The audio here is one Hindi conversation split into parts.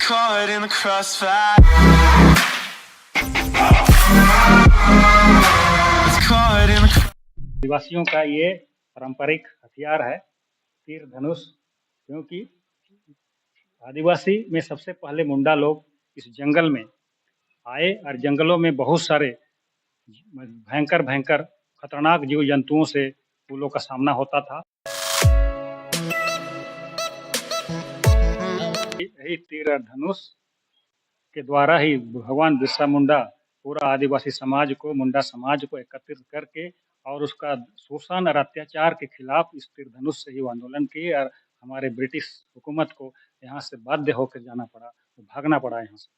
caught in the crossfire. Was caught in the आदिवासियों का ये पारंपरिक हथियार है तीर धनुष, क्योंकि आदिवासी में सबसे पहले मुंडा लोग इस जंगल में आए और जंगलों में बहुत सारे भयंकर भयंकर खतरनाक जीव जंतुओं से वो लोग का सामना होता था। यही तीर और धनुष के द्वारा ही भगवान बिरसा मुंडा पूरा आदिवासी समाज को, मुंडा समाज को एकत्रित करके और उसका शोषण और अत्याचार के खिलाफ इस तीर धनुष से ही वो आंदोलन किए और हमारे ब्रिटिश हुकूमत को यहाँ से बाध्य होकर जाना पड़ा, भागना पड़ा यहाँ से।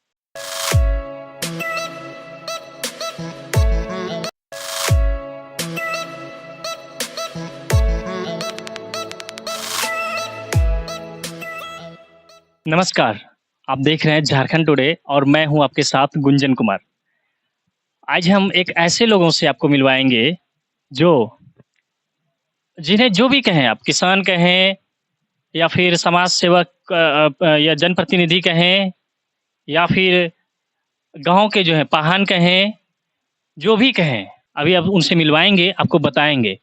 नमस्कार, आप देख रहे हैं झारखंड टुडे और मैं हूं आपके साथ गुंजन कुमार। आज हम एक ऐसे लोगों से आपको मिलवाएंगे जो जिन्हें जो भी कहें आप, किसान कहें या फिर समाज सेवक या जनप्रतिनिधि कहें या फिर गांव के जो हैं पाहन कहें, जो भी कहें, अभी आप उनसे मिलवाएंगे, आपको बताएंगे।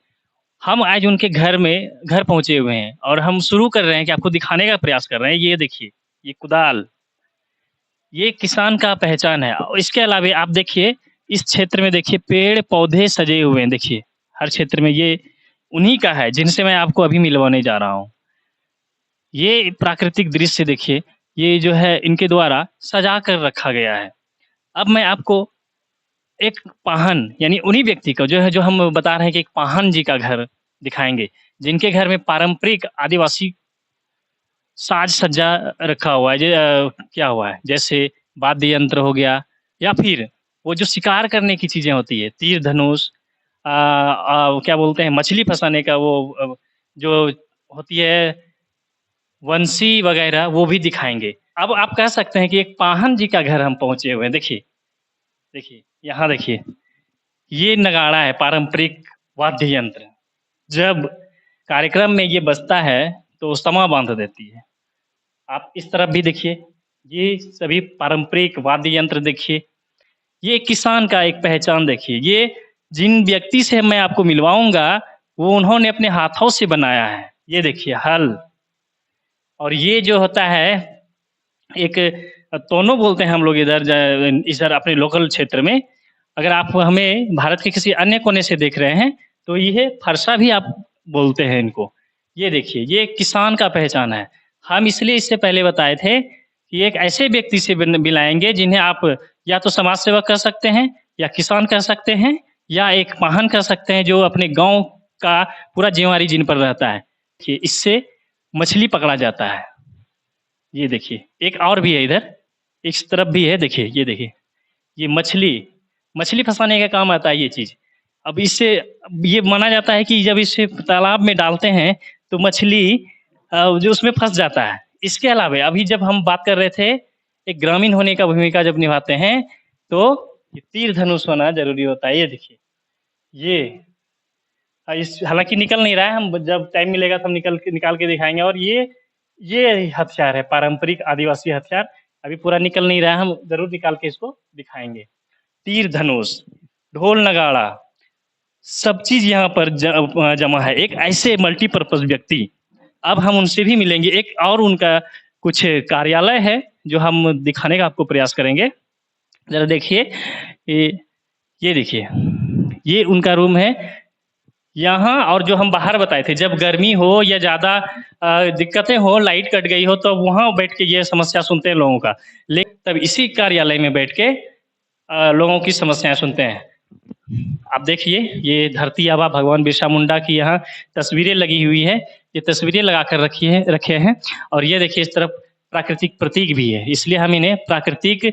हम आज उनके घर पहुंचे हुए हैं और हम शुरू कर रहे हैं कि आपको दिखाने का प्रयास कर रहे हैं। ये देखिए, ये कुदाल, ये किसान का पहचान है। और इसके अलावा आप देखिए, इस क्षेत्र में देखिए पेड़ पौधे सजे हुए हैं। देखिए हर क्षेत्र में ये उन्हीं का है जिनसे मैं आपको अभी मिलवाने जा रहा हूँ। ये प्राकृतिक दृश्य देखिए, ये जो है इनके द्वारा सजा कर रखा गया है। अब मैं आपको एक पाहन यानी उन्हीं व्यक्ति को जो हम बता रहे हैं कि एक पाहन जी का घर दिखाएंगे, जिनके घर में पारंपरिक आदिवासी साज सज्जा रखा हुआ है। क्या हुआ है, जैसे वाद्य यंत्र हो गया या फिर वो जो शिकार करने की चीजें होती है, तीर धनुष, क्या बोलते हैं, मछली फंसाने का वो जो होती है वंशी वगैरह, वो भी दिखाएंगे। अब आप कह सकते हैं कि एक पाहन जी का घर हम पहुंचे हुए हैं। देखिए देखिए, यहाँ देखिए, ये नगाड़ा है, पारंपरिक वाद्य यंत्र। जब कार्यक्रम में ये बजता है तो समा बांध देती है। आप इस तरफ भी देखिए, ये सभी पारंपरिक वाद्य यंत्र देखिए। ये किसान का एक पहचान देखिए। ये जिन व्यक्ति से मैं आपको मिलवाऊंगा वो उन्होंने अपने हाथों से बनाया है। ये देखिए हल, और ये जो होता है एक तोनो बोलते हैं हम लोग इधर अपने लोकल क्षेत्र में। अगर आप हमें भारत के किसी अन्य कोने से देख रहे हैं तो ये फरसा भी आप बोलते हैं इनको। ये देखिए, ये किसान का पहचान है। हम इसलिए इससे पहले बताए थे कि एक ऐसे व्यक्ति से मिलाएंगे जिन्हें आप या तो समाज सेवक कह सकते हैं, या किसान कह सकते हैं, या एक पाहन कह सकते हैं जो अपने गांव का पूरा जिम्मेवारी जिन पर रहता है। देखिए, इससे मछली पकड़ा जाता है। ये देखिए, एक और भी है इधर, इस तरफ भी है। देखिए, ये देखिए, ये मछली फंसाने का काम आता है ये चीज़। अब इससे ये माना जाता है कि जब इसे तालाब में डालते हैं तो मछली जो उसमें फंस जाता है। इसके अलावा अभी जब हम बात कर रहे थे, एक ग्रामीण होने का भूमिका जब निभाते हैं तो ये तीर धनुष होना जरूरी होता है। ये देखिए, ये इस हालांकि निकल नहीं रहा है, हम जब टाइम मिलेगा तो हम निकाल के दिखाएंगे। और ये हथियार है, पारंपरिक आदिवासी हथियार। अभी पूरा निकल नहीं रहा है, हम जरूर निकाल के इसको दिखाएंगे। तीर धनुष, ढोल नगाड़ा, सब चीज यहाँ पर जमा है। एक ऐसे मल्टीपर्पज व्यक्ति, अब हम उनसे भी मिलेंगे। एक और उनका कुछ कार्यालय है जो हम दिखाने का आपको प्रयास करेंगे। जरा देखिए, ये देखिए, ये उनका रूम है यहाँ। और जो हम बाहर बताए थे, जब गर्मी हो या ज़्यादा दिक्कतें हो, लाइट कट गई हो, तो वहाँ बैठ के ये समस्या सुनते हैं लोगों का। लेकिन तब इसी कार्यालय में बैठ के लोगों की समस्याएं सुनते हैं। आप देखिए, ये धरती आबा भगवान बिरसा मुंडा की यहाँ तस्वीरें लगी हुई है। ये तस्वीरें लगा कर रखे हैं। और ये देखिए, इस तरफ प्राकृतिक प्रतीक भी है, इसलिए हम इन्हें प्राकृतिक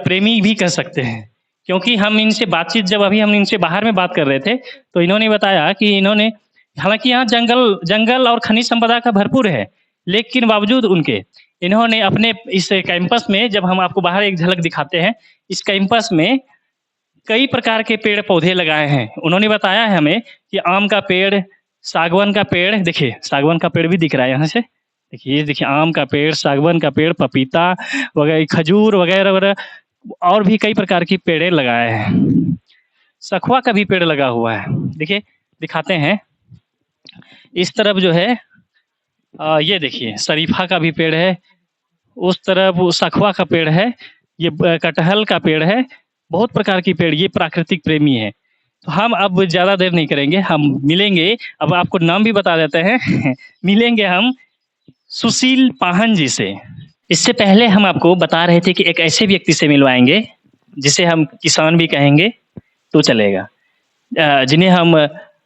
प्रेमी भी कह सकते हैं। क्योंकि हम इनसे बातचीत, जब अभी हम इनसे बाहर में बात कर रहे थे तो इन्होंने बताया कि इन्होंने, हालांकि यहाँ जंगल और खनिज संपदा का भरपूर है, लेकिन बावजूद उनके इन्होंने अपने इस कैंपस में, जब हम आपको बाहर एक झलक दिखाते हैं, इस कैंपस में कई प्रकार के पेड़ पौधे लगाए हैं। उन्होंने बताया है हमें कि आम का पेड़, सागवान का पेड़, देखिए सागवान का पेड़ भी दिख रहा है यहाँ से, देखिए, देखिए आम का पेड़, सागवान का पेड़, पपीता वगैरह, खजूर वगैरह-वगैरह और भी कई प्रकार की पेड़ें लगाए हैं। सखुआ का भी पेड़ लगा हुआ है। देखिए, दिखाते हैं। इस तरफ जो है ये देखिए शरीफ़ा का भी पेड़ है, उस तरफ वो सखुआ का पेड़ है, ये कटहल का पेड़ है, बहुत प्रकार की पेड़ ये प्राकृतिक प्रेमी हैं। तो हम अब ज़्यादा देर नहीं करेंगे, हम मिलेंगे अब आपको नाम भी बता देते हैं मिलेंगे हम सुशील पाहन जी से। इससे पहले हम आपको बता रहे थे कि एक ऐसे व्यक्ति से मिलवाएँगे, जिसे हम किसान भी कहेंगे तो चलेगा। जिन्हें हम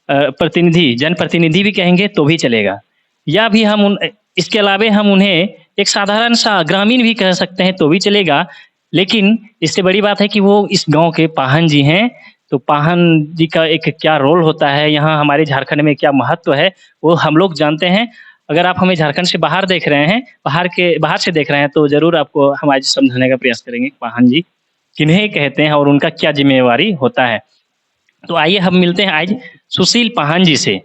प्रतिनिधि जनप्रतिनिधि भी कहेंगे तो भी चलेगा। या भी हम इसके अलावे हम उन्हें एक साधारण-सा ग्रामीण भी कह सकते हैं तो भी चलेगा। लेकिन इससे बड़ी बात है कि वो इस गाँव के पाहन जी हैं, तो पाहन जी का एक क्या रोल होता है, यहाँ हमारे झारखंड में क्या महत्व है, वो हम लोग जानते हैं। अगर आप हमें झारखंड से बाहर देख रहे हैं, बाहर से देख रहे हैं तो ज़रूर आपको हम आज समझाने का प्रयास करेंगे पाहन जी किन्हें कहते हैं और उनका क्या ज़िम्मेवारी होता है। तो आइए हम मिलते हैं आज सुशील पाहन जी से।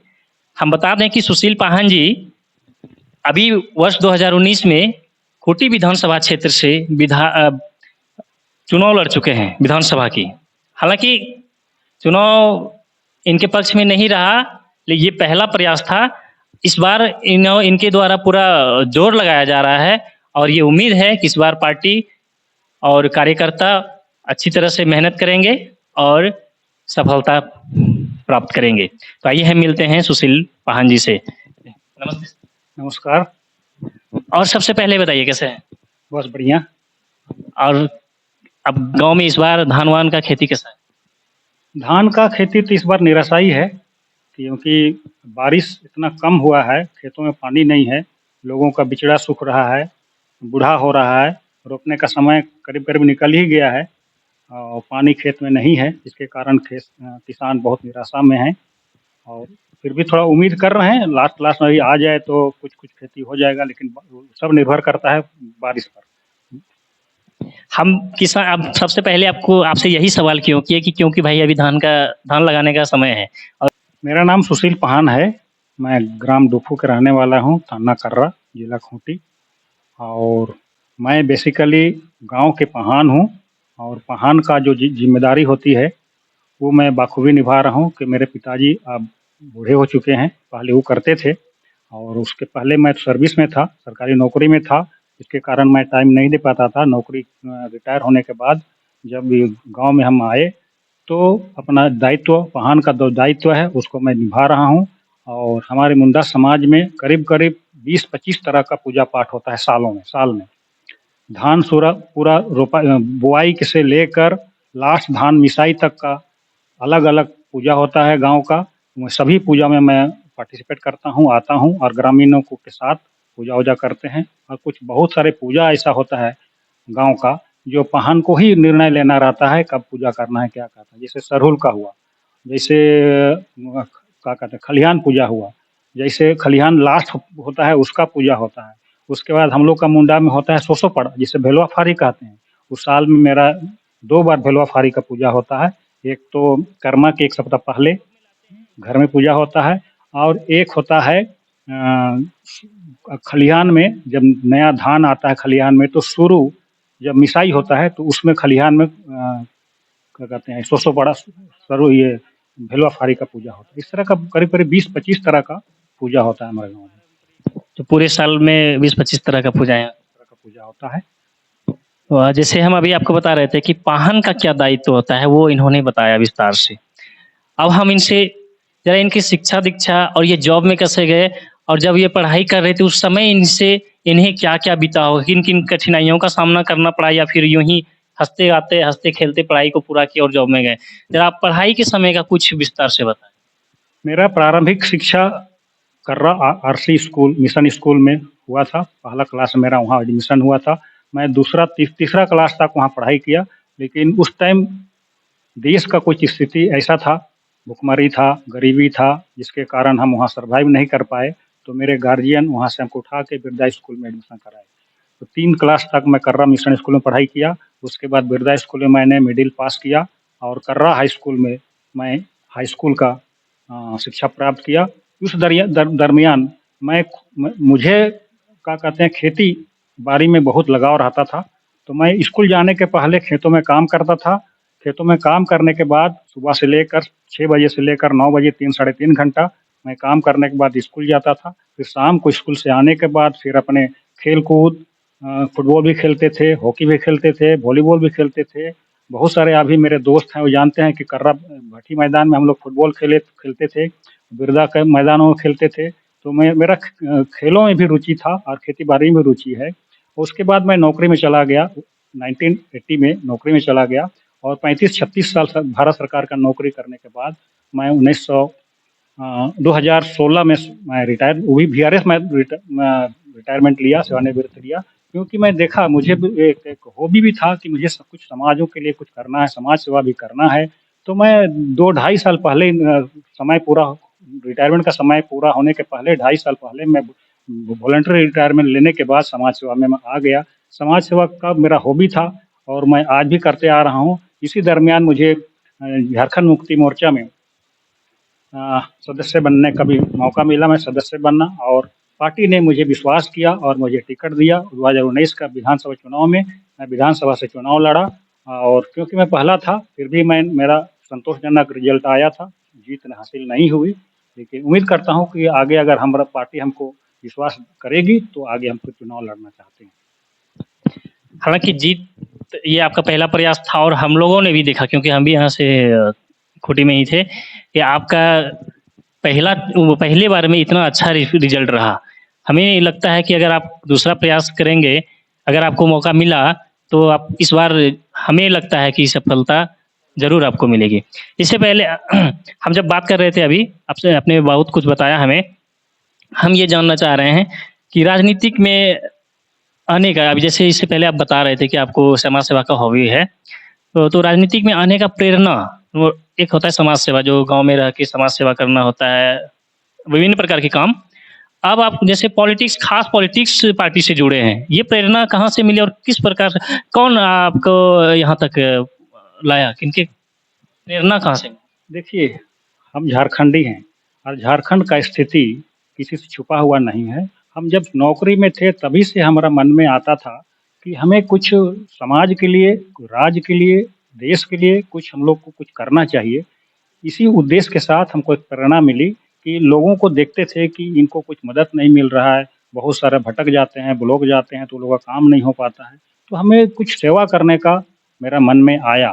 हम बता दें कि सुशील पाहन जी अभी वर्ष 2019 में खूंटी विधानसभा क्षेत्र से चुनाव लड़ चुके हैं विधानसभा की। हालाँकि चुनाव इनके पक्ष में नहीं रहा, लेकिन ये पहला प्रयास था। इस बार इनके द्वारा पूरा जोर लगाया जा रहा है और ये उम्मीद है कि इस बार पार्टी और कार्यकर्ता अच्छी तरह से मेहनत करेंगे और सफलता प्राप्त करेंगे। तो आइए हम मिलते हैं सुशील पाहन जी से। नमस्ते। नमस्कार। और सबसे पहले बताइए कैसे हैं? बस बढ़िया। और अब गाँव में इस बार धान-वान का खेती कैसा है? धान का खेती तो इस बार निराशाई है, क्योंकि बारिश इतना कम हुआ है, खेतों में पानी नहीं है, लोगों का बिचड़ा सूख रहा है, बूढ़ा हो रहा है, रोपने का समय करीब-करीब निकल ही गया है और पानी खेत में नहीं है, जिसके कारण किसान बहुत निराशा में हैं और फिर भी थोड़ा उम्मीद कर रहे हैं, लास्ट में भी आ जाए तो कुछ खेती हो जाएगा, लेकिन सब निर्भर करता है बारिश पर। अब सबसे पहले आपसे यही सवाल क्यों किए कि क्योंकि भाई अभी धान लगाने का समय है और मेरा नाम सुशील पाहन है, मैं ग्राम डुफू का रहने वाला हूँ, थाना कर्रा, जिला खूंटी और मैं बेसिकली गाँव के पाहन हूँ और पाहन का जो ज़िम्मेदारी होती है, वो मैं बाखूबी निभा रहा हूँ कि मेरे पिताजी अब बूढ़े हो चुके हैं, पहले वो करते थे और उसके पहले मैं सर्विस में था, सरकारी नौकरी में था, इसके कारण मैं टाइम नहीं दे पाता था। नौकरी रिटायर होने के बाद जब ये गाँव में हम आए, तो अपना दायित्व पाहन का जो दायित्व है, उसको मैं निभा रहा हूँ और हमारे मुंडा समाज में करीब-करीब 20-25 तरह का पूजा-पाठ होता है साल में। धान पूरा बुआई से लेकर लास्ट धान मिसाई तक का अलग-अलग पूजा होता है गाँव का। सभी पूजा में मैं पार्टिसिपेट करता हूँ, आता हूँ और ग्रामीणों के साथ पूजा-वूजा करते हैं और कुछ बहुत सारे पूजा ऐसा होता है गाँव का, जो पाहन को ही निर्णय लेना रहता है, कब पूजा करना है, क्या करना है। जैसे सरहुल का हुआ, जैसे क्या कहते हैं खलिहान पूजा हुआ, जैसे खलिहान लास्ट होता है उसका पूजा होता है। उसके बाद हम लोग का मुंडा में होता है सोसोपड़, जिसे भेलवा फारी कहते हैं। उस साल में मेरा 2 बार भेलवा फारी का पूजा होता है। एक तो कर्मा के 1 सप्ताह पहले घर में पूजा होता है और एक होता है खलिहान में, जब नया धान आता है खलिहान में तो शुरू जब मिसाई होता है तो उसमें खलिहान में क्या कहते हैं सोसोपड़ा ये भेलवा फारी का पूजा होता है। इस तरह का करीब-करीब 20-25 तरह का पूजा होता है हमारे गाँव में। तो पूरे साल में 20-25 तरह का पूजा होता है। जैसे हम अभी आपको बता रहे थे कि पाहन का क्या दायित्व होता है, वो इन्होंने बताया विस्तार से। अब हम इनसे ज़रा इनकी शिक्षा-दीक्षा और ये जॉब में कैसे गए और जब ये पढ़ाई कर रहे थे उस समय इन्हें क्या-क्या बीता होगा? किन-किन कठिनाइयों का सामना करना पड़ा या फिर यूँ ही हँसते-गाते, हँसते-खेलते पढ़ाई को पूरा किया और जॉब में गए? ज़रा आप पढ़ाई के समय का कुछ विस्तार से बताएँ। मेरा प्रारंभिक शिक्षा कर्रा आरसी स्कूल, मिशन स्कूल में हुआ था। पहला क्लास मेरा वहाँ एडमिशन हुआ था। मैं तीसरा क्लास तक वहाँ पढ़ाई किया, लेकिन उस टाइम देश का कुछ स्थिति ऐसा था, भुखमरी था, गरीबी था, जिसके कारण हम वहाँ सर्वाइव नहीं कर पाए। तो मेरे गार्जियन वहाँ से हमको उठा के बिरदा स्कूल में एडमिशन कराए। तो 3 क्लास तक मैं कर्रा मिशन स्कूल में पढ़ाई किया। उसके बाद बिरदा स्कूल में मैंने मिडिल पास किया और कर्रा हाई स्कूल में मैं हाई स्कूल का शिक्षा प्राप्त किया। उस दरमियान मुझे क्या कहते हैं, खेती बाड़ी में बहुत लगाव रहता था। तो मैं स्कूल जाने के पहले खेतों में काम करता था। खेतों में काम करने के बाद सुबह से लेकर 6 बजे से लेकर 9 बजे 3 साढ़े 3 घंटा मैं काम करने के बाद स्कूल जाता था। फिर शाम को स्कूल से आने के बाद फिर अपने खेल-कूद, फुटबॉल भी खेलते थे, हॉकी भी खेलते थे, वॉलीबॉल भी खेलते थे। बहुत सारे अभी मेरे दोस्त हैं, वो जानते हैं कि कर्रा भट्टी मैदान में हम लोग फुटबॉल खेलते थे, बिरदा के मैदानों में खेलते थे। तो मेरा खेलों में भी रुचि था और खेती-बाड़ी में रुचि है। उसके बाद मैं नौकरी में चला गया, 1980 में नौकरी में चला गया और 35-36 साल भारत सरकार का नौकरी करने के बाद मैं 2016 में मैं रिटायर, वो भी वीआरएस में रिटायरमेंट लिया, सेवानिवृत्त लिया, क्योंकि मैं देखा, मुझे भी एक हॉबी भी था कि मुझे सब कुछ समाजों के लिए कुछ करना है, समाज सेवा भी करना है। तो मैं 2 ढाई साल पहले समय पूरा, रिटायरमेंट का समय पूरा होने के पहले 2.5 साल पहले मैं वॉलंटरी रिटायरमेंट लेने के बाद समाज सेवा में मैं आ गया। समाज सेवा का मेरा हॉबी था और मैं आज भी करते आ रहा हूँ। इसी दरमियान मुझे झारखंड मुक्ति मोर्चा में सदस्य बनने का भी मौका मिला, मैं सदस्य बना और पार्टी ने मुझे विश्वास किया और मुझे टिकट दिया। 2019 का विधानसभा चुनाव में मैं विधानसभा से चुनाव लड़ा और क्योंकि मैं पहला था, फिर भी मेरा संतोषजनक रिजल्ट आया था, जीत हासिल नहीं हुई। लेकिन उम्मीद करता हूँ कि आगे अगर हमारा पार्टी हमको विश्वास करेगी तो आगे हम फिर चुनाव लड़ना चाहते हैं। हालाँकि जीत ये आपका पहला प्रयास था और हम लोगों ने भी देखा, क्योंकि हम भी यहाँ से खूंटी में ही थे, कि आपका पहले बार में इतना अच्छा रिजल्ट रहा। हमें लगता है कि अगर आप दूसरा प्रयास करेंगे, अगर आपको मौका मिला, तो आप इस बार, हमें लगता है कि सफलता ज़रूर आपको मिलेगी। इससे पहले हम जब बात कर रहे थे अभी, आपसे आपने बहुत कुछ बताया हमें। हम ये जानना चाह रहे हैं कि राजनीतिक में आने का, अभी जैसे इससे पहले आप बता रहे थे कि आपको समाज सेवा का हॉबी है, तो राजनीतिक में आने का प्रेरणा, वो एक होता है समाज सेवा, जो गाँव में रह के समाज सेवा करना होता है, विभिन्न प्रकार के काम। अब आप जैसे खास पॉलिटिक्स पार्टी से जुड़े हैं, ये प्रेरणा कहाँ से मिली और किस प्रकार से, कौन आपको यहाँ तक लाया? किनके प्रेरणा कहाँ से? देखिए, हम झारखंडी हैं और झारखंड का स्थिति किसी से छुपा हुआ नहीं है। हम जब नौकरी में थे तभी से हमारा मन में आता था कि हमें कुछ समाज के लिए, राज्य के लिए, देश के लिए कुछ हम लोग को कुछ करना चाहिए। इसी उद्देश्य के साथ हमको एक प्रेरणा मिली कि लोगों को देखते थे कि इनको कुछ मदद नहीं मिल रहा है, बहुत सारे भटक जाते हैं, ब्लॉक जाते हैं, तो लोगों का काम नहीं हो पाता है। तो हमें कुछ सेवा करने का मेरा मन में आया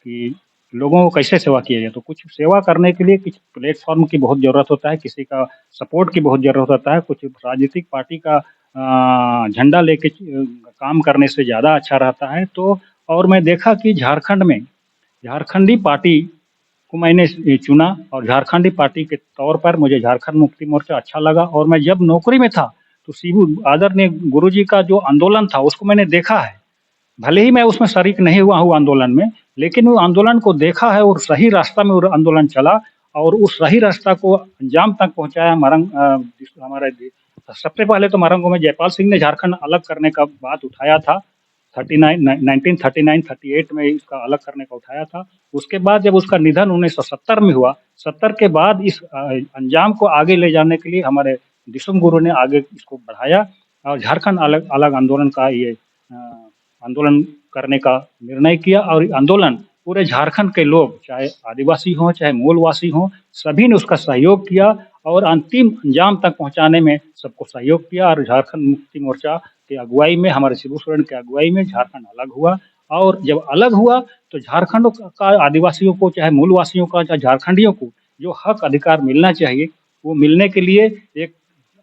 कि लोगों को कैसे सेवा किया जाए। तो कुछ सेवा करने के लिए कुछ प्लेटफ़ॉर्म की बहुत ज़रूरत होता है, किसी का सपोर्ट की बहुत ज़रूरत होता है, कुछ राजनीतिक पार्टी का झंडा लेके काम करने से ज़्यादा अच्छा रहता है। तो और मैं देखा कि झारखंड में झारखंडी पार्टी को मैंने चुना और झारखंडी पार्टी के तौर पर मुझे झारखंड मुक्ति मोर्चा अच्छा लगा और मैं जब नौकरी में था, तो शिबू आदरणीय गुरुजी का जो आंदोलन था, उसको मैंने देखा है। भले ही मैं उसमें शरीक नहीं हुआ हूँ आंदोलन में, लेकिन वो आंदोलन को देखा है और सही रास्ता में वो आंदोलन चला और उस सही रास्ता को अंजाम तक पहुँचाया। हमारे सबसे पहले तो मारंगो में जयपाल सिंह ने झारखंड अलग करने का बात उठाया था, 1939-38 में इसका अलग करने का उठाया था। उसके बाद जब उसका निधन 1970 में हुआ, 70 के बाद इस अंजाम को आगे ले जाने के लिए हमारे दिसुम गुरु ने आगे इसको बढ़ाया और झारखंड अलग अलग आंदोलन का ये आंदोलन करने का निर्णय किया और आंदोलन पूरे झारखंड के लोग, चाहे आदिवासी हों, चाहे मूलवासी हों, सभी ने उसका सहयोग किया और अंतिम अंजाम तक पहुंचाने में सबको सहयोग किया और झारखंड मुक्ति मोर्चा की अगुवाई में, हमारे शिबू सोरेन की अगुवाई में झारखंड अलग हुआ। और जब अलग हुआ तो झारखंड का आदिवासियों को, चाहे मूलवासियों का, चाहे झारखंडियों को जो हक अधिकार मिलना चाहिए, वो मिलने के लिए एक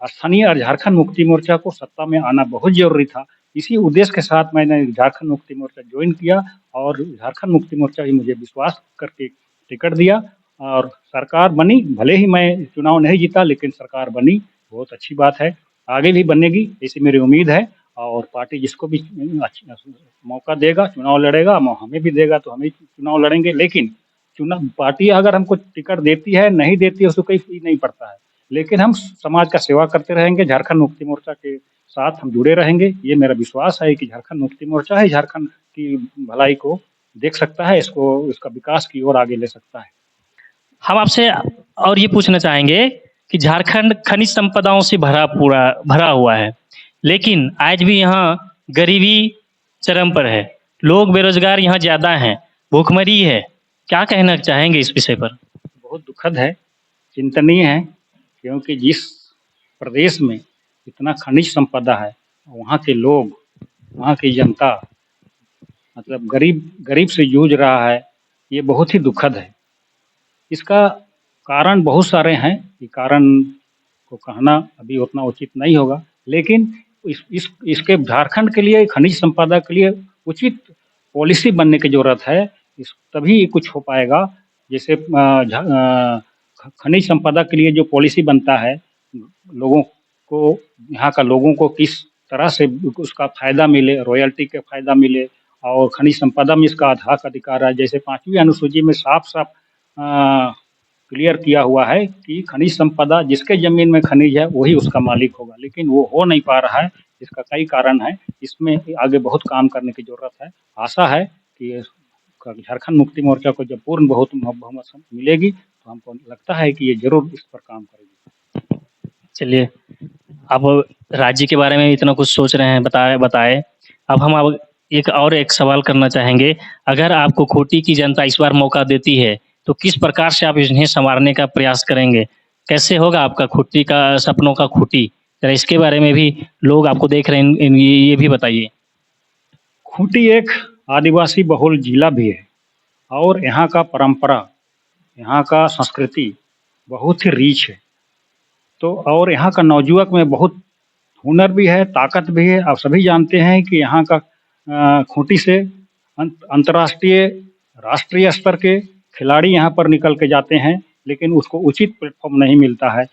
स्थानीय और झारखंड मुक्ति मोर्चा को सत्ता में आना बहुत ज़रूरी था। इसी उद्देश्य के साथ मैंने झारखंड मुक्ति मोर्चा ज्वाइन किया और झारखंड मुक्ति मोर्चा ही मुझे विश्वास करके टिकट दिया और सरकार बनी। भले ही मैं चुनाव नहीं जीता, लेकिन सरकार बनी, बहुत अच्छी बात है। आगे भी बनेगी ऐसी मेरी उम्मीद है और पार्टी जिसको भी मौका देगा, चुनाव लड़ेगा, हमें भी देगा तो हम ही चुनाव लड़ेंगे। लेकिन पार्टी अगर हमको टिकट देती है, नहीं देती है, उसको कोई नहीं पड़ता है, लेकिन हम समाज का सेवा करते रहेंगे। झारखंड मुक्ति मोर्चा के साथ हम जुड़े रहेंगे। ये मेरा विश्वास है कि झारखंड मुक्ति मोर्चा है, झारखंड की भलाई को देख सकता है, इसको इसका विकास की ओर आगे ले सकता है। हम आपसे और ये पूछना चाहेंगे कि झारखंड खनिज संपदाओं से भरा हुआ है। लेकिन आज भी यहाँ गरीबी चरम पर है, लोग बेरोजगार यहाँ ज़्यादा हैं, भूखमरी है। क्या कहना चाहेंगे इस विषय पर? बहुत दुखद है, चिंतनीय है, क्योंकि जिस प्रदेश में इतना खनिज संपदा है, वहाँ के लोग, वहाँ की जनता मतलब गरीब गरीब से जूझ रहा है, ये बहुत ही दुखद है। इसका कारण बहुत सारे हैं, ये कारण को कहना अभी उतना उचित नहीं होगा, लेकिन इसके झारखंड के लिए खनिज संपदा के लिए उचित पॉलिसी बनने की ज़रूरत है। तभी कुछ हो पाएगा। जैसे खनिज संपदा के लिए जो पॉलिसी बनता है, लोगों को, यहाँ का लोगों को किस तरह से उसका फ़ायदा मिले, रॉयल्टी का फ़ायदा मिले और खनिज संपदा में इसका हक अधिकार है। जैसे 5वीं अनुसूची में साफ-साफ क्लियर किया हुआ है कि खनिज संपदा, जिसके ज़मीन में खनिज है वही उसका मालिक होगा, लेकिन वो हो नहीं पा रहा है। इसका कई कारण है, इसमें आगे बहुत काम करने की ज़रूरत है। आशा है कि झारखंड मुक्ति मोर्चा को जब पूर्ण बहुमत मिलेगी तो हमको लगता है कि ये ज़रूर इस पर काम करेगी। चलिए, आप राज्य के बारे में इतना कुछ सोच रहे हैं, बताए। अब हम एक सवाल करना चाहेंगे। अगर आपको खूंटी की जनता इस बार मौका देती है, तो किस प्रकार से आप इन्हें सँवारने का प्रयास करेंगे? कैसे होगा आपका खूंटी का सपनों का खूंटी? ज़रा इसके बारे में भी लोग आपको देख रहे हैं, ये भी बताइए। खूंटी एक आदिवासी बहुल जिला भी है और यहाँ का परंपरा, यहाँ का संस्कृति बहुत ही रिच है। तो और यहाँ का नवयुवक में बहुत हुनर भी है, ताकत भी है। आप सभी जानते हैं कि यहाँ का खूंटी से अंतर्राष्ट्रीय, राष्ट्रीय स्तर के खिलाड़ी यहाँ पर निकल के जाते हैं, लेकिन उसको उचित प्लेटफॉर्म नहीं मिलता है।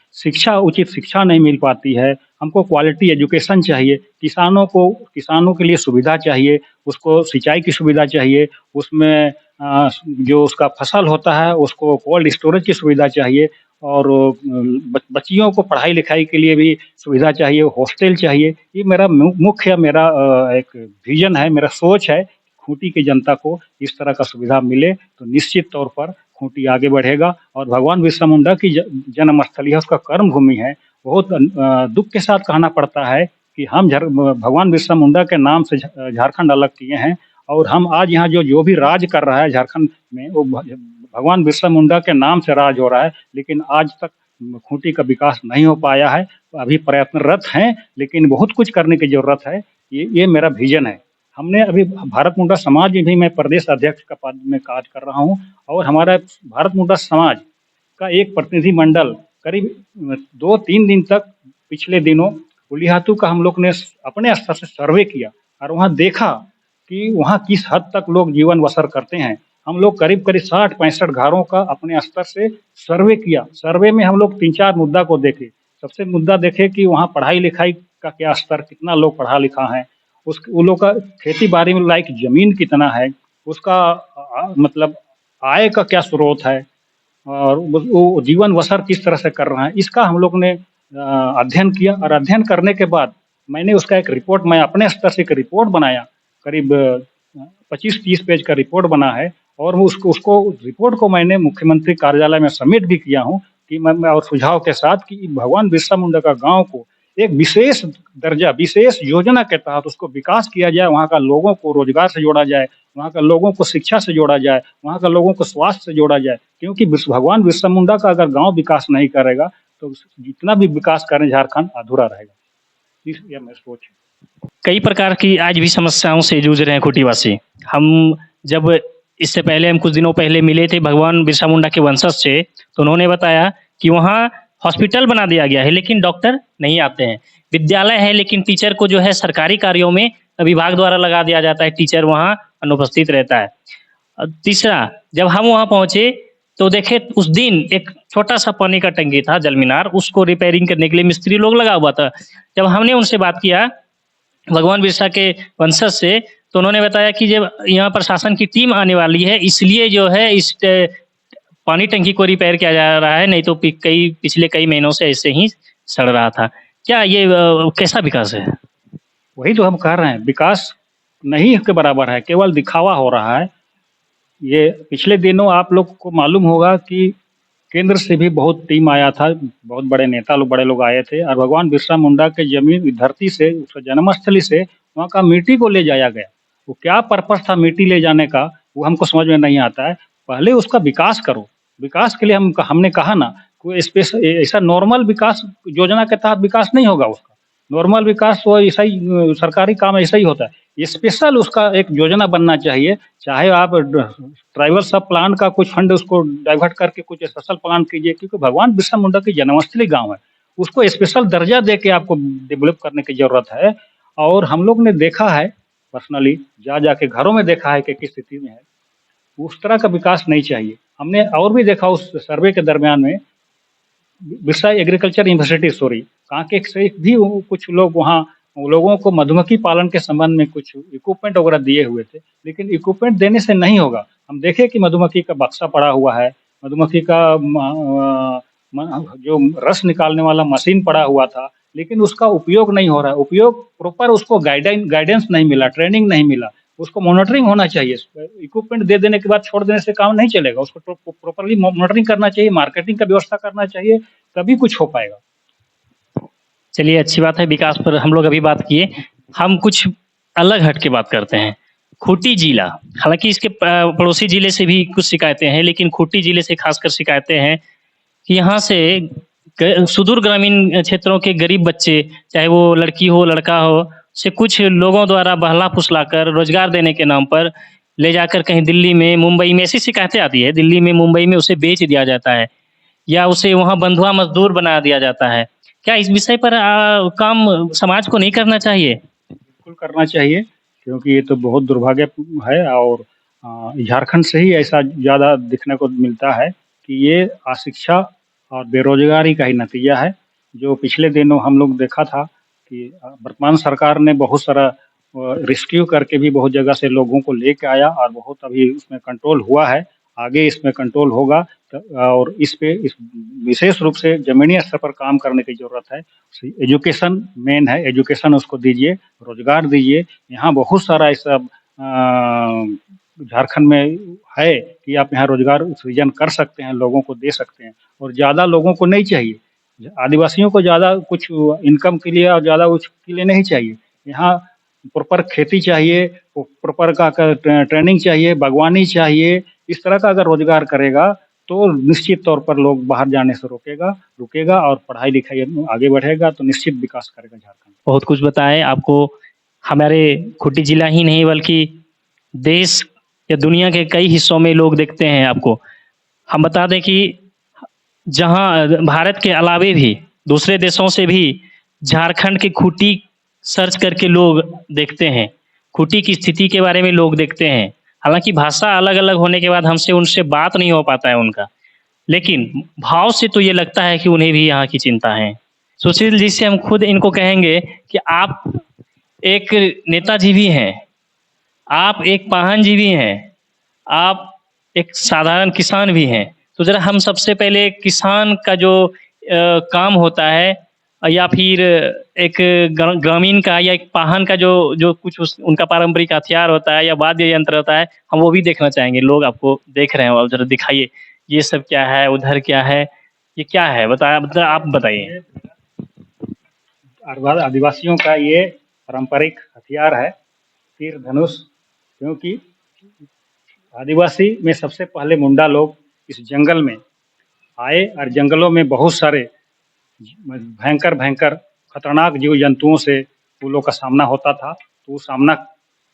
उचित शिक्षा नहीं मिल पाती है। हमको क्वालिटी एजुकेशन चाहिए, किसानों के लिए सुविधा चाहिए, उसको सिंचाई की सुविधा चाहिए, उसमें जो उसका फसल होता है उसको कोल्ड स्टोरेज की सुविधा चाहिए और बच्चियों को पढ़ाई लिखाई के लिए भी सुविधा चाहिए, हॉस्टल चाहिए। ये मेरा मुख्य एक विजन है, मेरा सोच है। खूंटी की जनता को इस तरह का सुविधा मिले तो निश्चित तौर पर खूंटी आगे बढ़ेगा और भगवान बिरसा मुंडा की जन्मस्थली है, उसका कर्म भूमि है। बहुत दुख के साथ कहना पड़ता है कि हम भगवान बिरसा मुंडा के नाम से झारखंड अलग किए हैं और हम आज यहाँ जो भी राज कर रहा है झारखंड में, वो भगवान बिरसा मुंडा के नाम से राज हो रहा है, लेकिन आज तक खूंटी का विकास नहीं हो पाया है। अभी प्रयत्नरत हैं, लेकिन बहुत कुछ करने की ज़रूरत है। ये मेरा विजन है। हमने अभी भारत मुंडा समाज में भी मैं प्रदेश अध्यक्ष का पद में कार्य कर रहा हूँ और हमारा भारत मुंडा समाज का एक प्रतिनिधिमंडल करीब 2-3 दिन तक पिछले दिनों उलिहातू का हम लोग ने अपने स्तर से सर्वे किया और वहाँ देखा कि वहाँ किस हद तक लोग जीवन बसर करते हैं। हम लोग करीब 60-65 घरों का अपने स्तर से सर्वे किया। सर्वे में हम लोग 3-4 मुद्दा को देखे। सबसे मुद्दा देखे कि वहाँ पढ़ाई लिखाई का क्या स्तर, कितना लोग पढ़ा लिखा है, उन लोग का खेती बाड़ी में लायक जमीन कितना है, उसका मतलब आय का क्या स्रोत है और वो जीवन बसर किस तरह से कर रहा है, इसका हम लोग ने अध्ययन किया और अध्ययन करने के बाद मैंने उसका एक रिपोर्ट, मैं अपने स्तर से एक रिपोर्ट बनाया। करीब 25-30 पेज का रिपोर्ट बना है और उसको रिपोर्ट को मैंने मुख्यमंत्री कार्यालय में सबमिट भी किया हूँ कि मैं और सुझाव के साथ कि भगवान बिरसा मुंडा का गाँव को एक विशेष दर्जा, विशेष योजना के तहत उसको विकास किया जाए, वहाँ का लोगों को रोजगार से जोड़ा जाए, वहाँ का लोगों को शिक्षा से जोड़ा जाए, वहाँ का लोगों को स्वास्थ्य से जोड़ा जाए, क्योंकि भगवान बिरसा मुंडा का अगर गांव विकास नहीं करेगा तो जितना भी विकास करें झारखंड अधूरा रहेगा। ये मेरी सोच है। कई प्रकार की आज भी समस्याओं से जूझ रहे हैं खूंटीवासी। हम जब इससे पहले हम कुछ दिनों पहले मिले थे भगवान बिरसा मुंडा के वंशज से, तो उन्होंने बताया कि वहाँ हॉस्पिटल बना दिया गया है लेकिन डॉक्टर नहीं आते हैं। विद्यालय है लेकिन टीचर को जो है सरकारी कार्यों में विभाग द्वारा लगा दिया जाता है, टीचर वहाँ अनुपस्थित रहता है। तीसरा, जब हम वहाँ पहुँचे तो देखे उस दिन एक छोटा सा पानी का टंकी था, जल मीनार, उसको रिपेयरिंग करने के लिए मिस्त्री लोग लगा हुआ था। जब हमने उनसे बात किया भगवान बिरसा के वंशज से, तो उन्होंने बताया कि जब यहाँ प्रशासन की टीम आने वाली है इसलिए जो है इस पानी टंकी को रिपेयर किया जा रहा है, नहीं तो पिछले कई महीनों से ऐसे ही सड़ रहा था। क्या ये कैसा विकास है? वही तो हम कह रहे हैं, विकास नहीं के बराबर है, केवल दिखावा हो रहा है। ये पिछले दिनों आप लोग को मालूम होगा कि केंद्र से भी बहुत टीम आया था, बहुत बड़े नेता लोग, बड़े लोग आए थे और भगवान बिरसा मुंडा के जमीन धरती से, उसके जन्मस्थली से वहाँ का मिट्टी को ले जाया गया। वो क्या पर्पस था मिट्टी ले जाने का, वो हमको समझ में नहीं आता है। पहले उसका विकास करो, विकास के लिए हमने कहा ना, कोई स्पेशल ऐसा नॉर्मल विकास योजना के तहत विकास नहीं होगा उसका। नॉर्मल विकास तो ऐसा ही सरकारी काम ऐसा ही होता है। स्पेशल उसका एक योजना बनना चाहिए, चाहे आप ट्राइबल सब प्लान का कुछ फंड उसको डाइवर्ट करके कुछ स्पेशल प्लान कीजिए, क्योंकि भगवान बिरसा मुंडा की जन्मस्थली गांव है, उसको स्पेशल दर्जा दे के आपको डेवलप करने की जरूरत है। और हम लोग ने देखा है, पर्सनली जा जाके घरों में देखा है कि किस स्थिति में है, उस तरह का विकास नहीं चाहिए। हमने और भी देखा उस सर्वे के दरमियान में, Birsa agriculture university sorry Kanke से भी कुछ लोग वहाँ लोगों को मधुमक्खी पालन के संबंध में कुछ इक्विपमेंट वगैरह दिए हुए थे, लेकिन इक्विपमेंट देने से नहीं होगा। हम देखे कि मधुमक्खी का बक्सा पड़ा हुआ है, मधुमक्खी का जो रस निकालने वाला मशीन पड़ा हुआ था, लेकिन उसका उपयोग नहीं हो रहा है। उपयोग प्रॉपर उसको गाइडेंस नहीं मिला, ट्रेनिंग नहीं मिला, उसको मॉनिटरिंग होना चाहिए। इक्विपमेंट दे देने के बाद छोड़ देने से काम नहीं चलेगा, उसको प्रॉपरली मॉनिटरिंग करना चाहिए, मार्केटिंग का व्यवस्था करना चाहिए, तभी कुछ हो पाएगा। चलिए, अच्छी बात है, विकास पर हम लोग अभी बात किए। हम कुछ अलग हट के बात करते हैं। खूंटी जिला, हालांकि इसके पड़ोसी जिले से भी कुछ शिकायतें हैं, लेकिन खूंटी जिले से खासकर शिकायतें हैं कि यहाँ से सुदूर ग्रामीण क्षेत्रों के गरीब बच्चे, चाहे वो लड़की हो लड़का हो, से कुछ लोगों द्वारा बहला फुसलाकर रोजगार देने के नाम पर ले जाकर कहीं दिल्ली में, मुंबई में ऐसी शिकायतें आती है, दिल्ली में, मुंबई में उसे बेच दिया जाता है या उसे वहाँ बंधुआ मजदूर बना दिया जाता है। क्या इस विषय पर काम समाज को नहीं करना चाहिए? बिल्कुल करना चाहिए, क्योंकि ये तो बहुत दुर्भाग्य है। और झारखंड से ही ऐसा ज़्यादा दिखने को मिलता है कि ये अशिक्षा और बेरोजगारी का ही नतीजा है। जो पिछले दिनों हम लोग देखा था कि वर्तमान सरकार ने बहुत सारा रेस्क्यू करके भी बहुत जगह से लोगों को लेके आया और बहुत अभी उसमें कंट्रोल हुआ है, आगे इसमें कंट्रोल होगा। और इस विशेष रूप से ज़मीनी स्तर पर काम करने की ज़रूरत है। एजुकेशन मेन है, एजुकेशन उसको दीजिए, रोजगार दीजिए। यहाँ बहुत सारा ऐसा झारखंड में है कि आप यहाँ रोजगार सृजन कर सकते हैं, लोगों को दे सकते हैं, और ज़्यादा लोगों को नहीं चाहिए। आदिवासियों को ज़्यादा कुछ इनकम के लिए और ज़्यादा उसके लिए नहीं चाहिए। यहाँ प्रॉपर खेती चाहिए, प्रॉपर का ट्रेनिंग चाहिए, बागवानी चाहिए। इस तरह का अगर रोजगार करेगा तो निश्चित तौर पर लोग बाहर जाने से रुकेगा और पढ़ाई लिखाई आगे बढ़ेगा, तो निश्चित विकास करेगा झारखंड। बहुत कुछ बताएं आपको, हमारे खूंटी जिला ही नहीं बल्कि देश या दुनिया के कई हिस्सों में लोग देखते हैं आपको। हम बता दें कि जहां भारत के अलावे भी दूसरे देशों से भी झारखंड के खूंटी सर्च करके लोग देखते हैं, खूंटी की स्थिति के बारे में लोग देखते हैं। हालांकि भाषा अलग अलग होने के बाद हमसे उनसे बात नहीं हो पाता है उनका, लेकिन भाव से तो ये लगता है कि उन्हें भी यहाँ की चिंता है। सुशील जी से हम खुद इनको कहेंगे कि आप एक नेताजी भी हैं, आप एक पाहन जी भी हैं, आप एक साधारण किसान भी हैं। तो ज़रा हम सबसे पहले किसान का जो काम होता है या फिर एक ग्रामीण का या एक पाहन का जो कुछ उनका पारंपरिक हथियार होता है या वाद्य यंत्र होता है, हम वो भी देखना चाहेंगे। लोग आपको देख रहे हैं और ज़रा दिखाइए ये सब क्या है, उधर क्या है, ये क्या है, आप बताइए। आदिवासियों का ये पारंपरिक हथियार है तीर धनुष, क्योंकि आदिवासी में सबसे पहले मुंडा लोग इस जंगल में आए और जंगलों में बहुत सारे भयंकर खतरनाक जीव जंतुओं से वो लोग का सामना होता था। तो वो सामना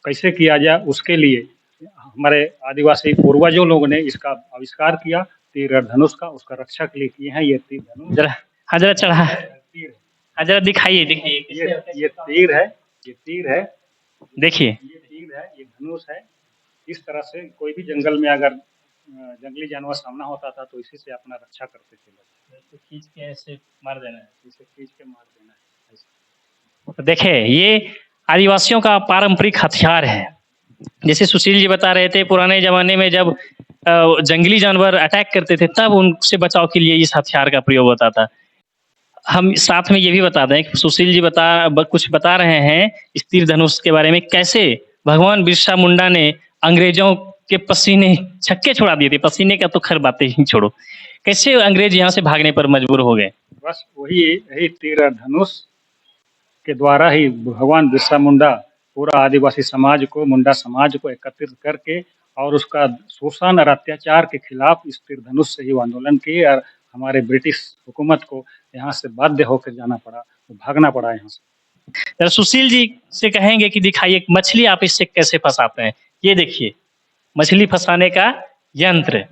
कैसे किया जाए, उसके लिए हमारे आदिवासी पूर्वजों लोगों ने इसका आविष्कार किया, तीर धनुष का। उसका रक्षा के लिए किए हैं ये तीर धनुष। जरा चढ़ा, जरा दिखाइए। ये तीर है, ये तीर है, देखिए ये तीर है, ये धनुष है। इस तरह से कोई भी जंगल में अगर जंगली जानवर सामना होता था तो इसी से अपना रक्षा करते थे लोग। तो खींच के ऐसे मार देना है, इसे खींच के मार देना है। तो देखें, ये आदिवासियों का पारंपरिक हथियार है। जैसे सुशील जी बता रहे थे, पुराने जमाने में जब जंगली जानवर अटैक करते थे तब उनसे बचाव के लिए इस हथियार का प्रयोग होता था। हम साथ में ये भी बता दें कि सुशील जी कुछ बता रहे हैं इस तीर धनुष के बारे में, कैसे भगवान बिरसा मुंडा ने अंग्रेजों के पसीने छक्के छुड़ा दिए थे। पसीने का तो खैर बातें ही छोड़ो। कैसे अंग्रेज यहाँ से भागने पर मजबूर हो गए? बस वही यही तीर और धनुष के द्वारा ही भगवान बिरसा मुंडा पूरा आदिवासी समाज को, मुंडा समाज को एकत्रित करके और उसका शोषण और अत्याचार के खिलाफ इस तीर धनुष से ही वो आंदोलन किए और हमारे ब्रिटिश हुकूमत को यहाँ से बाध्य होकर जाना पड़ा, भागना पड़ा यहाँ से। जरा सुशील जी से कहेंगे कि दिखाइए मछली आप इससे कैसे फंसाते हैं? ये देखिए मछली फंसाने का यंत्र।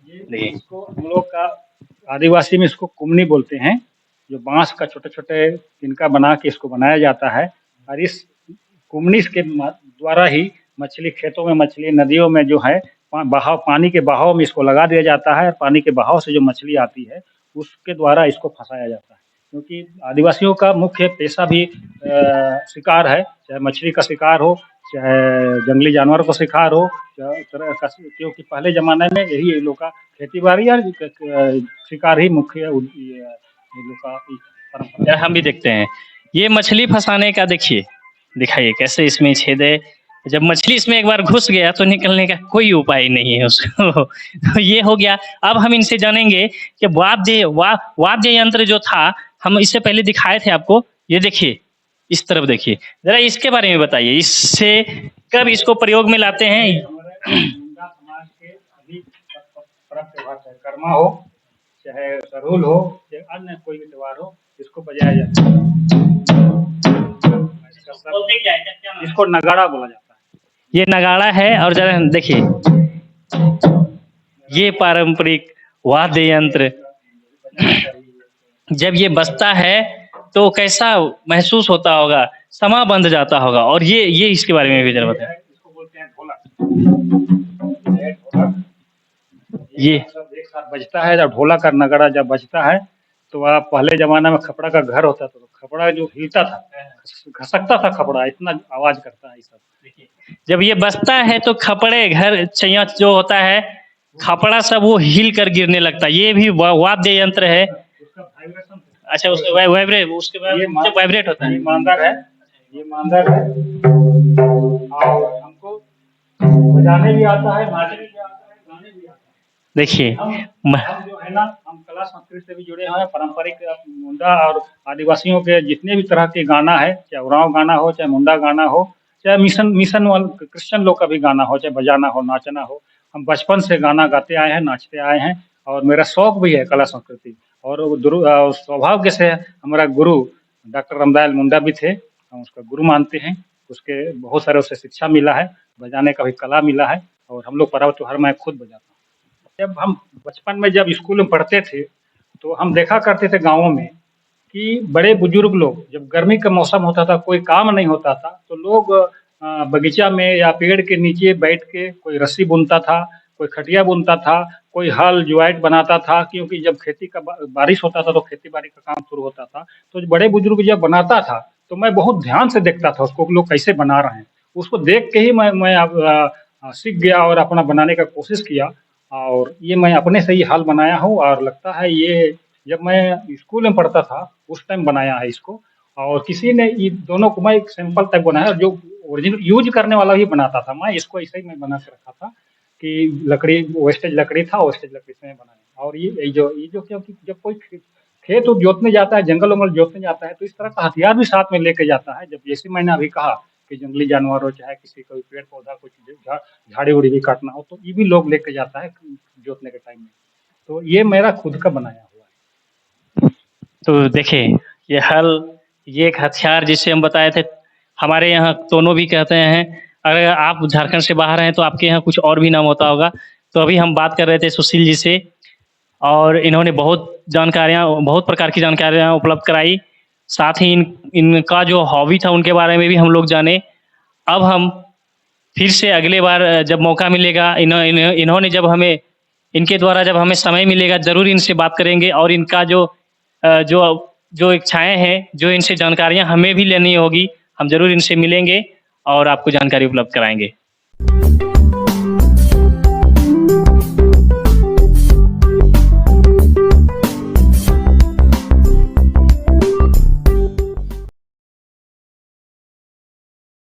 ये इसको हम लोग का आदिवासी में इसको कुमनी बोलते हैं, जो बांस का छोटे छोटे तिनका बना के इसको बनाया जाता है और इस कुमनी के द्वारा ही मछली खेतों में, मछली नदियों में जो है बहाव, पानी के बहाव में इसको लगा दिया जाता है और पानी के बहाव से जो मछली आती है उसके द्वारा इसको फंसाया जाता है। क्योंकि आदिवासियों का मुख्य पेशा भी शिकार है, चाहे मछली का शिकार हो, चाहे जंगली जानवरों का शिकार हो, क्योंकि पहले ज़माने में यही लोग का खेती बाड़ी और शिकार ही मुख्य लोग का परंपरा। हम भी देखते हैं ये मछली फंसाने का। देखिए दिखाइए कैसे इसमें छेद है। जब मछली इसमें एक बार घुस गया तो निकलने का कोई उपाय नहीं है उसको। तो ये हो गया। अब हम इनसे जानेंगे कि वाद्य यंत्र जो था, हम इससे पहले दिखाए थे आपको। ये देखिए इस तरफ देखिए, जरा इसके बारे में बताइए, इससे कब इसको प्रयोग में लाते हैं? मुंडा समाज के अभी पर्व त्योहार, चाहे कर्मा हो, चाहे सरहुल हो, चाहे अन्य कोई भी त्योहार हो, इसको बजाया जाता है। इसको नगाड़ा बोला जाता है। ये नगाड़ा है। और जरा देखिए ये पारंपरिक वाद्य यंत्र जब ये बजता है तो कैसा महसूस होता होगा, समा बंध जाता होगा। और ये इसके बारे में भी जरा बताएं। इसको बोलते हैं ढोलक। ये सब एक साथ बजता है। जब ढोलक और नगाड़ा जब बजता है तो आप पहले जमाना में खपड़ा का घर होता था, तो खपड़ा जो हिलता था, खसकता था खपड़ा, इतना आवाज करता है ये सब। जब ये बजता है तो खपड़े घर चैया जो होता है, खपड़ा सब वो हिल कर गिरने लगता है। ये भी वाद्य यंत्र है। उसका वाइब्रेशन। अच्छा, उसके वाइब्रेट, उसके बाद जब वाइब्रेट होता है। ये मांदर है, ये मांदर है और हमको बजाने भी आता है, नाचने भी आता है, गाने भी आता है। देखिए हम जो है ना, हम कला संस्कृति से भी जुड़े हुए हैं। पारंपरिक मुंडा और आदिवासियों के जितने भी तरह के गाना है, चाहे उरांव गाना हो, चाहे मुंडा गाना हो, चाहे मिशन वाले क्रिश्चियन लोग का भी गाना हो, चाहे बजाना हो, नाचना हो, हम बचपन से गाना गाते आए हैं, नाचते आए हैं और मेरा शौक भी है कला संस्कृति। और सौभाग्य से हमारा गुरु डॉक्टर रामदयाल मुंडा भी थे, हम उसका गुरु मानते हैं। उसके बहुत सारे उसे शिक्षा मिला है, बजाने का भी कला मिला है और हम लोग पर्व त्योहार में खुद बजाता हूँ। जब हम बचपन में जब स्कूल में पढ़ते थे तो हम देखा करते थे गाँवों में कि बड़े बुजुर्ग लोग, जब गर्मी का मौसम होता था, कोई काम नहीं होता था, तो लोग बगीचा में या पेड़ के नीचे बैठ के कोई रस्सी बुनता था, कोई खटिया बुनता था, कोई हल जुआइट बनाता था। क्योंकि जब खेती का बारिश होता था तो खेती बाड़ी का काम शुरू होता था, तो बड़े बुजुर्ग जब बनाता था तो मैं बहुत ध्यान से देखता था उसको, लोग कैसे बना रहे हैं। उसको देख के ही मैं सीख गया और अपना बनाने का कोशिश किया और ये मैं अपने से ही हल बनाया हूँ। और लगता है ये जब मैं स्कूल में पढ़ता था उस टाइम बनाया है इसको। और किसी ने ये दोनों को मैं एक सैंपल तक बनाया, जो ओरिजिनल यूज करने वाला ही बनाता था। मैं इसको ऐसे ही मैं बना के रखा था कि लकड़ी, वेस्टेज लकड़ी था, वेस्टेज लकड़ी से मैं बनाया। और ये जो क्योंकि जब कोई खेत जोतने जाता है, जंगल वंगल जोतने जाता है, तो इस तरह का हथियार भी साथ में लेके जाता है। जब जैसे मैंने अभी कहा कि जंगली जानवर हो, चाहे किसी कोई पेड़ पौधा, कुछ झाड़ी उड़ी भी काटना हो, तो ये भी लोग लेके जाता है जोतने के टाइम में। तो ये मेरा खुद का बनाया हुआ है। तो देखिए ये हल, ये एक हथियार जिसे हम बताए थे, हमारे यहाँ तोनो भी कहते हैं। अगर आप झारखंड से बाहर हैं तो आपके यहाँ कुछ और भी नाम होता होगा। तो अभी हम बात कर रहे थे सुशील जी से और इन्होंने बहुत प्रकार की जानकारियाँ उपलब्ध कराई। साथ ही इनका जो हॉबी था उनके बारे में भी हम लोग जाने। अब हम फिर से अगले बार जब मौका मिलेगा, इन्होंने जब हमें, इनके द्वारा जब हमें समय मिलेगा, ज़रूर इनसे बात करेंगे और इनका जो इच्छाएं हैं, जो इनसे जानकारियां हमें भी लेनी होगी, हम ज़रूर इनसे मिलेंगे और आपको जानकारी उपलब्ध कराएंगे।